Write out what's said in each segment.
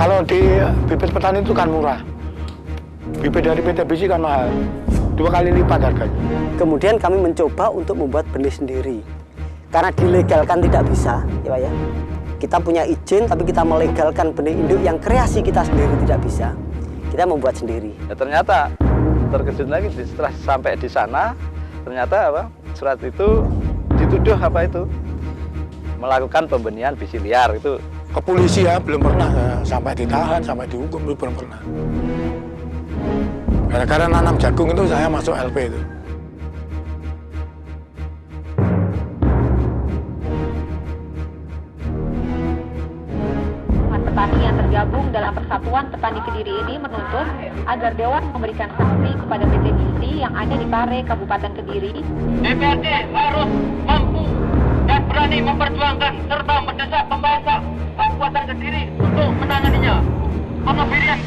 Kalau di bibit petani itu kan murah. Bibit dari PT BC kan mahal. 2 kali lipat harganya. Kemudian kami mencoba untuk membuat benih sendiri. Karena dilegalkan tidak bisa, ya Pak ya. Kita punya izin, tapi kita melegalkan benih induk yang kreasi kita sendiri tidak bisa. Kita membuat sendiri. Ya, ternyata terkejut lagi setelah sampai di sana, ternyata surat itu dituduh melakukan pembenihan biji liar itu. Ke polisi ya belum pernah sampai ditahan, sampai dihukum itu belum pernah. Gara-gara nanam jagung itu saya masuk LP itu. Petani yang tergabung dalam Persatuan Petani Kediri ini menuntut agar Dewan memberikan sanksi kepada PT BC yang ada di Pare, Kabupaten Kediri. DPRD harus mampu dan berani memperjuangkan serta mendesak pemerintah Kabupaten Kediri untuk menanganinya. Pemberian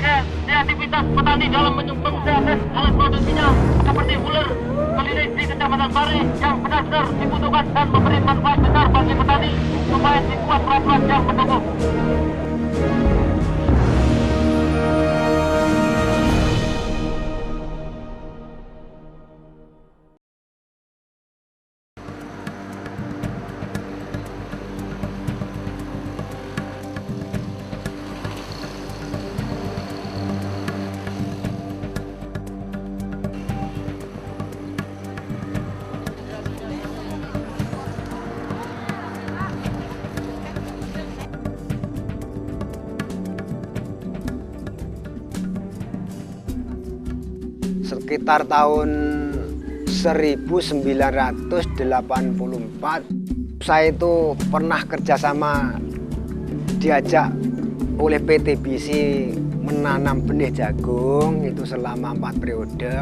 kreativitas petani dalam menyumbang hasil alat produksinya seperti ular, kelinci di Kecamatan Pare yang benar-benar dibutuhkan dan memberi manfaat besar bagi petani supaya dibuat peraturan yang mendukung. Sekitar tahun 1984 saya itu pernah kerjasama diajak oleh PT BC menanam benih jagung itu selama 4 periode.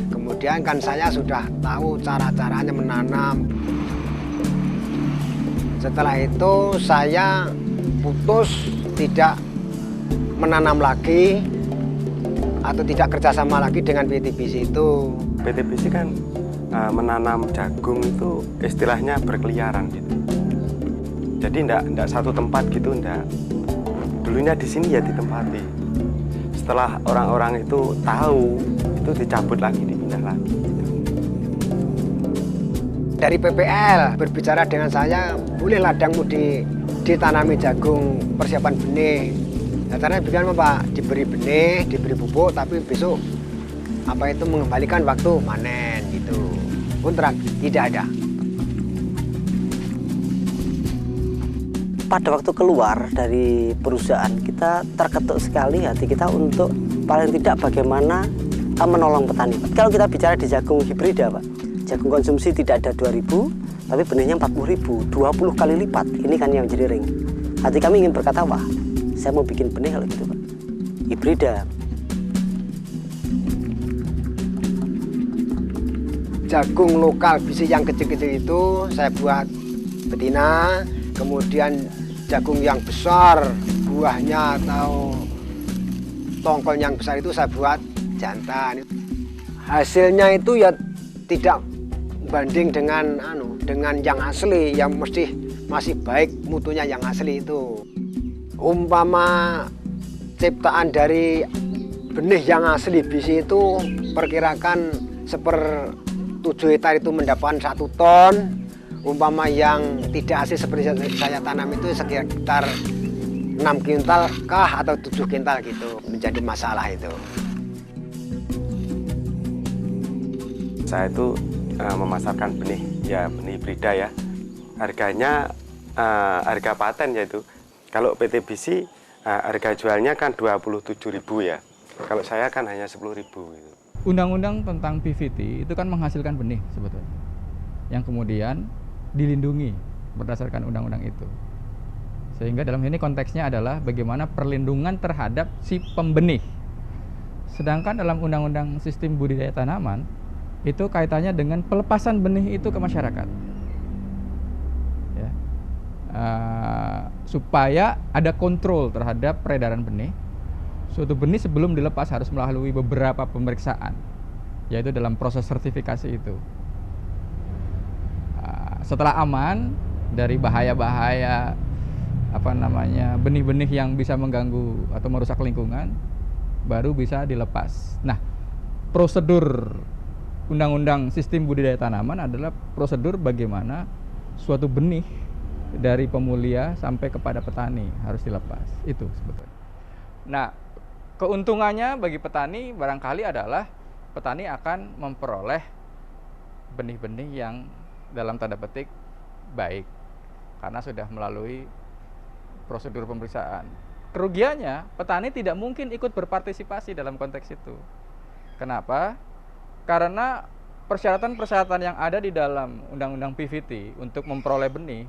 Kemudian kan saya sudah tahu cara-caranya menanam. Setelah itu saya putus tidak menanam lagi atau tidak kerjasama lagi dengan PT BC itu. PT BC kan menanam jagung itu istilahnya berkeliaran gitu. Jadi enggak satu tempat gitu, enggak. Dulunya di sini ya ditempati. Setelah orang-orang itu tahu, itu dicabut lagi, dipindah lagi. Gitu. Dari PPL berbicara dengan saya, boleh ladangmu ditanami jagung persiapan benih. Caranya bikin apa? Diberi benih, diberi pupuk, tapi besok mengembalikan waktu panen gitu. Kontrak tidak ada. Pada waktu keluar dari perusahaan kita terketuk sekali hati kita untuk paling tidak bagaimana menolong petani. Kalau kita bicara di jagung hibrida, Pak, jagung konsumsi tidak ada 2.000, tapi benihnya 40.000, 20 kali lipat. Ini kan yang jadi ring. Hati kami ingin berkata, wah, saya mau bikin benih kalau gitu, Pak. Hibrida. Jagung lokal BC yang kecil-kecil itu saya buat betina, kemudian jagung yang besar, buahnya atau tongkol yang besar itu saya buat jantan. Hasilnya itu ya tidak banding dengan yang asli, yang mesti masih baik mutunya yang asli itu. Umpama ciptaan dari benih yang asli BC itu perkirakan 1/7 hektar itu mendapatkan 1 ton. Umpama yang tidak asli seperti saya tanam itu sekitar 6 kintal kah atau 7 kintal gitu, menjadi masalah itu. Saya itu memasarkan benih hibrida ya. Harganya harga paten yaitu. Kalau PT BC harga jualnya kan 27.000 ya. Kalau saya kan hanya 10.000 gitu. Undang-undang tentang PVT itu kan menghasilkan benih sebetulnya, yang kemudian dilindungi berdasarkan undang-undang itu. Sehingga dalam ini konteksnya adalah bagaimana perlindungan terhadap si pembenih. Sedangkan dalam undang-undang sistem budidaya tanaman itu kaitannya dengan pelepasan benih itu ke masyarakat. Ya. Supaya ada kontrol terhadap peredaran benih. Suatu benih sebelum dilepas harus melalui beberapa pemeriksaan, yaitu dalam proses sertifikasi itu. Setelah aman dari bahaya-bahaya benih-benih yang bisa mengganggu atau merusak lingkungan baru bisa dilepas. Nah, prosedur Undang-Undang Sistem Budidaya Tanaman adalah prosedur bagaimana suatu benih dari pemulia sampai kepada petani harus dilepas. Itu sebetulnya. Nah, keuntungannya bagi petani barangkali adalah petani akan memperoleh benih-benih yang dalam tanda petik baik karena sudah melalui prosedur pemeriksaan. Kerugiannya, petani tidak mungkin ikut berpartisipasi dalam konteks itu. Kenapa? Karena persyaratan-persyaratan yang ada di dalam Undang-Undang PVT untuk memperoleh benih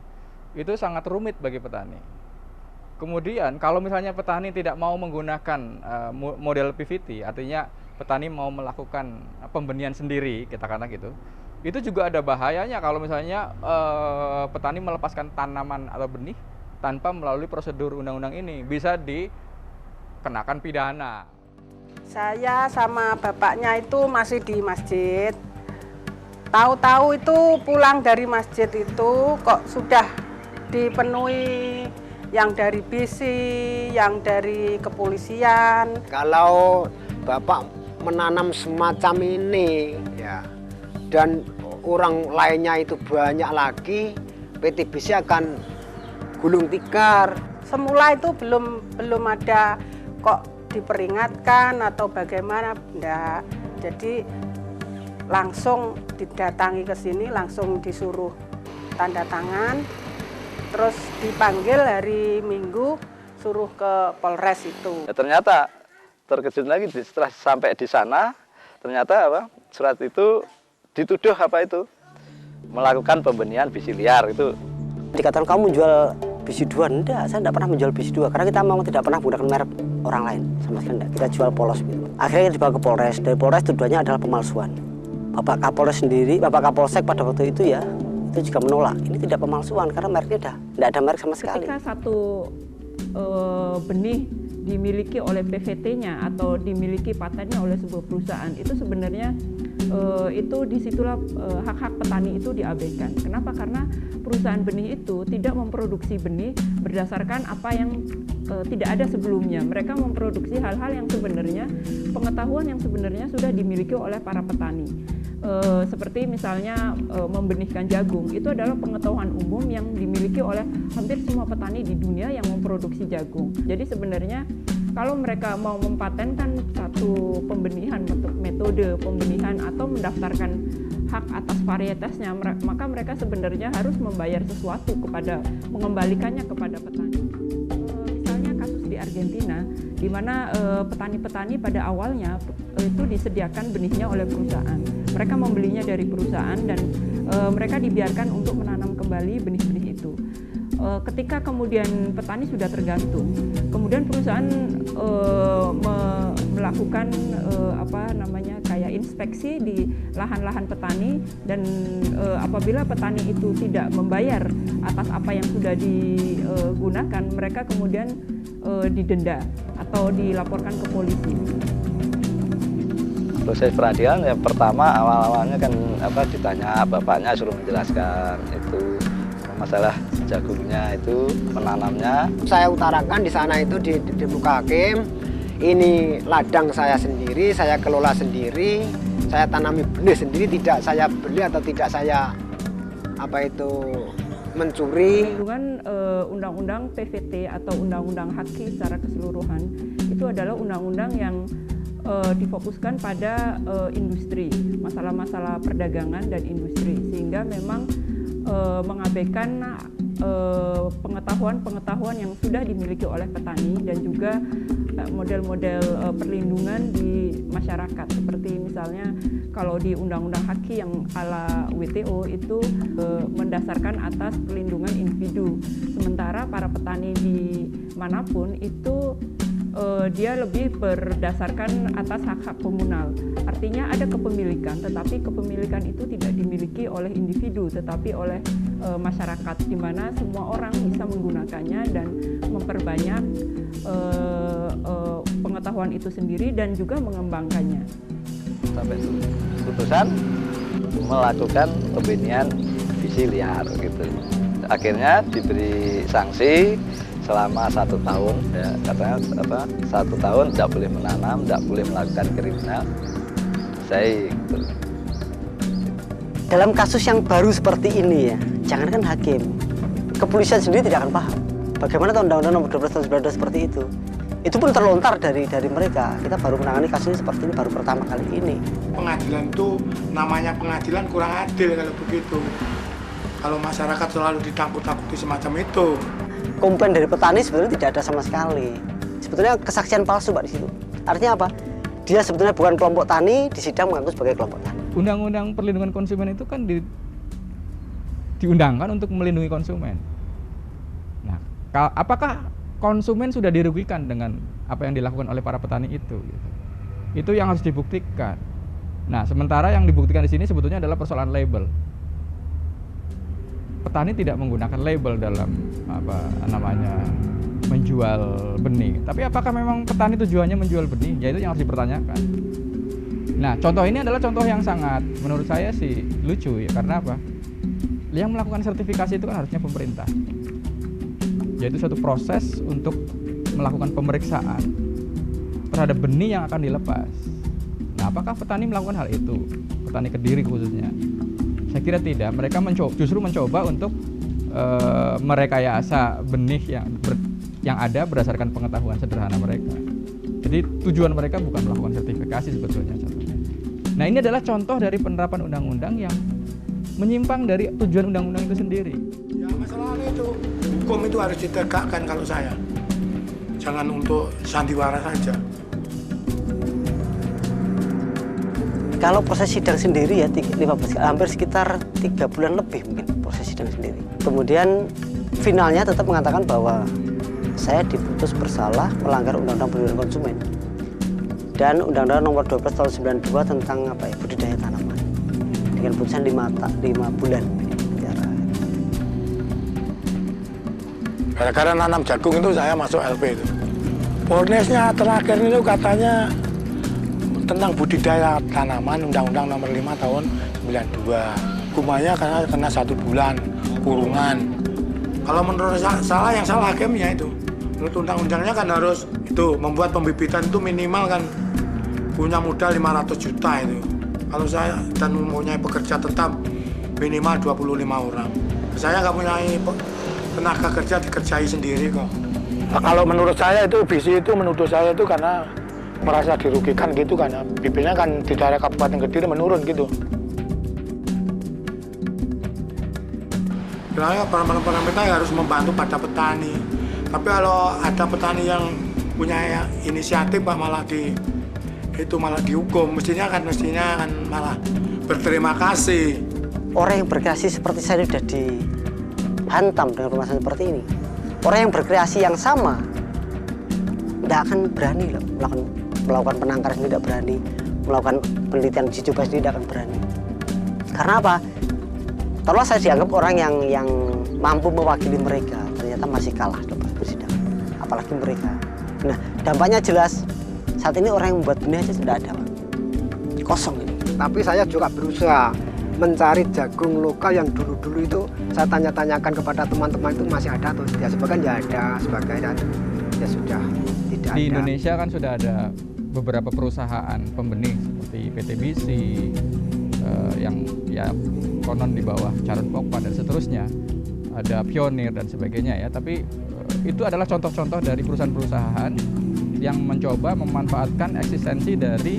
itu sangat rumit bagi petani. Kemudian kalau misalnya petani tidak mau menggunakan model PVT, artinya petani mau melakukan pembenihan sendiri, katakanlah gitu, itu juga ada bahayanya kalau misalnya petani melepaskan tanaman atau benih tanpa melalui prosedur undang-undang ini, bisa dikenakan pidana. Saya sama bapaknya itu masih di masjid. Tahu-tahu itu pulang dari masjid itu kok sudah dipenuhi yang dari BISI, yang dari kepolisian. Kalau Bapak menanam semacam ini ya, dan orang lainnya itu banyak lagi, PT BISI akan gulung tikar. Semula itu belum ada kok diperingatkan atau bagaimana, enggak. Jadi langsung didatangi ke sini, langsung disuruh tanda tangan, terus dipanggil hari Minggu, suruh ke Polres itu. Ya, ternyata terkejut lagi setelah sampai di sana, ternyata surat itu dituduh melakukan pembenihan bisi liar itu. Dikatakan kamu menjual bisi 2, enggak, saya tidak pernah menjual bisi 2 karena kita memang tidak pernah menggunakan merek orang lain sama sekali enggak. Kita jual polos gitu. Akhirnya dibawa ke Polres. Dari Polres tuduhannya adalah pemalsuan. Bapak Kapolres sendiri, Bapak Kapolsek pada waktu itu ya, itu juga menolak. Ini tidak pemalsuan karena mereknya tidak ada merek sama sekali. Ketika satu benih dimiliki oleh PVT-nya atau dimiliki patennya oleh sebuah perusahaan, itu sebenarnya itu disitulah hak-hak petani itu diabaikan. Kenapa? Karena perusahaan benih itu tidak memproduksi benih berdasarkan apa yang tidak ada sebelumnya. Mereka memproduksi hal-hal yang sebenarnya, pengetahuan yang sebenarnya sudah dimiliki oleh para petani. Seperti misalnya membenihkan jagung, itu adalah pengetahuan umum yang dimiliki oleh hampir semua petani di dunia yang memproduksi jagung. Jadi sebenarnya kalau mereka mau mempatenkan satu pembenihan, metode pembenihan atau mendaftarkan hak atas varietasnya, maka mereka sebenarnya harus membayar sesuatu mengembalikannya kepada petani. Misalnya kasus di Argentina, di mana petani-petani pada awalnya itu disediakan benihnya oleh perusahaan. Mereka membelinya dari perusahaan dan mereka dibiarkan untuk menanam kembali benih-benih itu. Ketika kemudian petani sudah tergantung, kemudian perusahaan melakukan kayak inspeksi di lahan-lahan petani, dan apabila petani itu tidak membayar atas apa yang sudah digunakan, mereka kemudian didenda atau dilaporkan ke polisi. Proses peradilan yang pertama awal-awalnya kan ditanya, bapaknya suruh menjelaskan itu masalah jagungnya itu menanamnya. Saya utarakan di sana itu di muka hakim, ini ladang saya sendiri, saya kelola sendiri, saya tanami benih sendiri, tidak saya beli atau tidak saya mencuri. Dengan undang-undang PVT atau undang-undang haki secara keseluruhan, itu adalah undang-undang yang difokuskan pada industri, masalah-masalah perdagangan dan industri, sehingga memang mengabaikan pengetahuan-pengetahuan yang sudah dimiliki oleh petani dan juga model-model perlindungan di masyarakat. Seperti misalnya kalau di Undang-Undang Haki yang ala WTO itu mendasarkan atas perlindungan individu, sementara para petani dimanapun itu dia lebih berdasarkan atas hak-hak komunal. Artinya ada kepemilikan, tetapi kepemilikan itu tidak dimiliki oleh individu, tetapi oleh masyarakat, di mana semua orang bisa menggunakannya dan memperbanyak pengetahuan itu sendiri dan juga mengembangkannya. Sampai putusan melakukan pembenihan bisi liar gitu. Akhirnya diberi sanksi selama 1 tahun ya, katanya 1 tahun tidak boleh menanam, tidak boleh melakukan kriminal. Saya gitu. Dalam kasus yang baru seperti ini ya, jangankan hakim, kepolisian sendiri tidak akan paham bagaimana Undang-Undang Nomor 12 Tahun 1992 seperti itu. Itu pun terlontar dari mereka. Kita baru menangani kasus ini seperti ini baru pertama kali ini. Pengadilan itu namanya pengadilan kurang adil kalau begitu. Kalau masyarakat selalu ditakut-takuti semacam itu. Komplain dari petani sebetulnya tidak ada sama sekali. Sebetulnya kesaksian palsu Pak di situ. Artinya apa? Dia sebetulnya bukan kelompok tani, di sidang mengaku sebagai kelompok tani. Undang-undang perlindungan konsumen itu kan diundangkan untuk melindungi konsumen. Nah, apakah konsumen sudah dirugikan dengan apa yang dilakukan oleh para petani itu? Gitu. Itu yang harus dibuktikan. Nah, sementara yang dibuktikan di sini sebetulnya adalah persoalan label. Petani tidak menggunakan label dalam menjual benih. Tapi apakah memang petani tujuannya menjual benih? Ya itu yang harus dipertanyakan. Nah, contoh ini adalah contoh yang sangat menurut saya sih lucu ya, karena apa? Yang melakukan sertifikasi itu kan harusnya pemerintah. Yaitu suatu proses untuk melakukan pemeriksaan terhadap benih yang akan dilepas. Nah, apakah petani melakukan hal itu? Petani Kediri khususnya? Saya kira tidak. Mereka justru mencoba untuk merekayasa benih yang ada berdasarkan pengetahuan sederhana mereka. Jadi tujuan mereka bukan melakukan sertifikasi sebetulnya contohnya. Nah, ini adalah contoh dari penerapan undang-undang yang menyimpang dari tujuan undang-undang itu sendiri. Ya, masalahnya itu hukum itu harus ditegakkan kalau saya. Jangan untuk sandiwara saja. Kalau proses sidang sendiri ya 15, hampir sekitar 3 bulan lebih mungkin proses sidang sendiri. Kemudian finalnya tetap mengatakan bahwa saya diputus bersalah melanggar Undang-Undang Perlindungan Konsumen dan Undang-Undang Nomor 12 Tahun 92 tentang budidaya tanaman dengan putusan 5 bulan penjara. Gara-gara nanam jagung itu saya masuk LP itu. Ponisnya terakhir itu katanya tentang budidaya tanaman Undang-Undang Nomor 5 Tahun 92. Hukumannya karena kena 1 bulan kurungan. Kalau menurut saya yang salah hakimnya itu. Menurut undang-undangnya kan harus itu membuat pembibitan itu minimal kan punya modal 500 juta itu. Kalau saya dan mempunyai pekerja tetap minimal 25 orang. Saya nggak punya tenaga kerja dikerjai sendiri kok. Kalau menurut saya itu visi itu menuduh saya itu karena merasa dirugikan gitu kan. Bibitnya kan di daerah Kabupaten Kediri menurun gitu. Sebenarnya pemerintah harus membantu pada petani. Tapi kalau ada petani yang punya inisiatif malah dihukum. Mestinya kan malah berterima kasih. Orang yang berkreasi seperti saya sudah dihantam dengan permasalahan seperti ini. Orang yang berkreasi yang sama tidak akan berani loh melakukan penangkaran, tidak berani melakukan penelitian uji coba sendiri, tidak akan berani. Karena apa? Kalau saya dianggap orang yang mampu mewakili mereka, ternyata masih kalah dalam persidangan. Apalagi mereka. Nah, dampaknya jelas. Saat ini orang yang membuat benih aja sudah ada, Pak. Kosong ini. Tapi saya juga berusaha mencari jagung lokal yang dulu-dulu itu saya tanya-tanyakan kepada teman-teman itu masih ada atau tidak. Sebagian ya ada, sebagian ya sudah tidak ada. Di Indonesia kan sudah ada beberapa perusahaan pembenih seperti PT BC yang ya konon di bawah Charon Pokpa dan seterusnya, ada Pionir dan sebagainya ya. Tapi itu adalah contoh-contoh dari perusahaan-perusahaan yang mencoba memanfaatkan eksistensi dari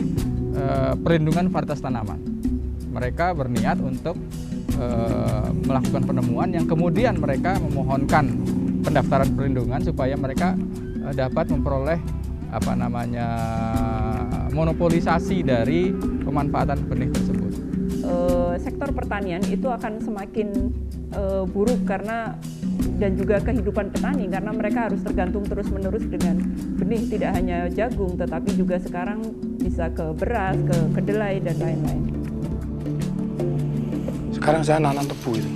perlindungan varietas tanaman. Mereka berniat untuk melakukan penemuan yang kemudian mereka memohonkan pendaftaran perlindungan supaya mereka dapat memperoleh monopolisasi dari pemanfaatan benih tersebut. Sektor pertanian itu akan semakin buruk karena dan juga kehidupan petani karena mereka harus tergantung terus-menerus dengan benih, tidak hanya jagung tetapi juga sekarang bisa ke beras, ke kedelai dan lain-lain. Sekarang saya nanam tebu itu.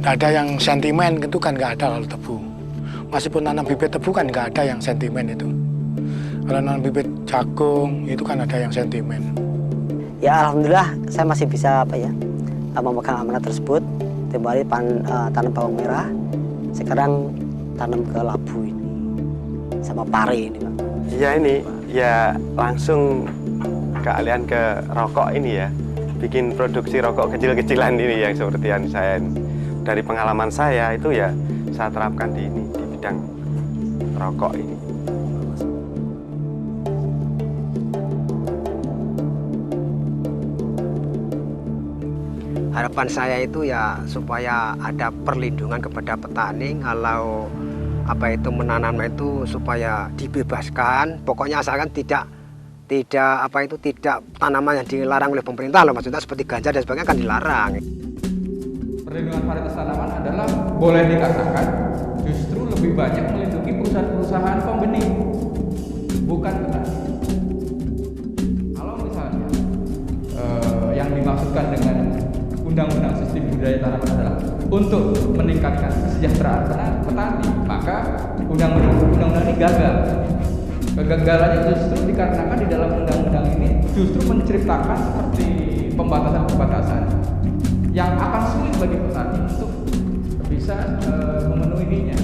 Nggak ada yang sentimen itu kan nggak ada kalau tebu. Meskipun nanam bibit tebu kan nggak ada yang sentimen itu. Kalau nanam bibit jagung itu kan ada yang sentimen. Ya alhamdulillah saya masih bisa memegang amanat tersebut. Tiap hari tanam bawang merah. Sekarang tanam ke labu ini sama pare ini Pak? Iya ini, ya langsung keahlian ke rokok ini ya. Bikin produksi rokok kecil-kecilan ini yang seperti yang saya, dari pengalaman saya itu ya saya terapkan di bidang rokok ini. Harapan saya itu ya supaya ada perlindungan kepada petani, kalau apa itu menanam itu supaya dibebaskan, pokoknya asalkan tidak tanaman yang dilarang oleh pemerintah loh, maksudnya seperti ganja dan sebagainya kan dilarang. Perlindungan varietas tanaman adalah boleh dikatakan justru lebih banyak melindungi perusahaan-perusahaan pembenih, bukan petani. Kalau misalnya yang dimaksudkan dengan Undang-Undang Sistem Budidaya Tanaman adalah untuk meningkatkan kesejahteraan petani, maka undang-undang ini gagal. Kegagalannya justru dikarenakan di dalam undang-undang ini justru menceritakan seperti pembatasan-pembatasan yang akan sulit bagi petani untuk bisa memenuhinya.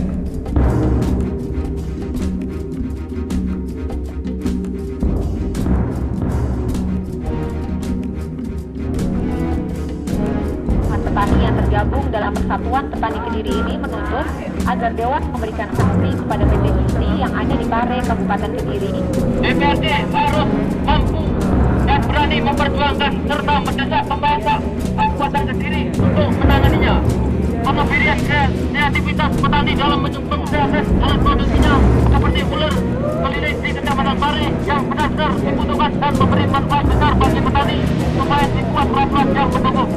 Petani yang tergabung dalam Persatuan Petani Kediri ini menuntut agar Dewan memberikan sanksi kepada PT Misi yang ada di Pare, Kabupaten Kediri. DPRD harus mampu dan berani memperjuangkan serta mendesak pemerintah Kabupaten Kediri untuk menanganinya. Pengembirian kreativitas petani dalam menyumbang proses alat produksinya seperti ular melilit di Kecamatan Pare yang benar-benar dibutuhkan dan memberi manfaat besar bagi petani supaya dibuat peraturan yang mendukung.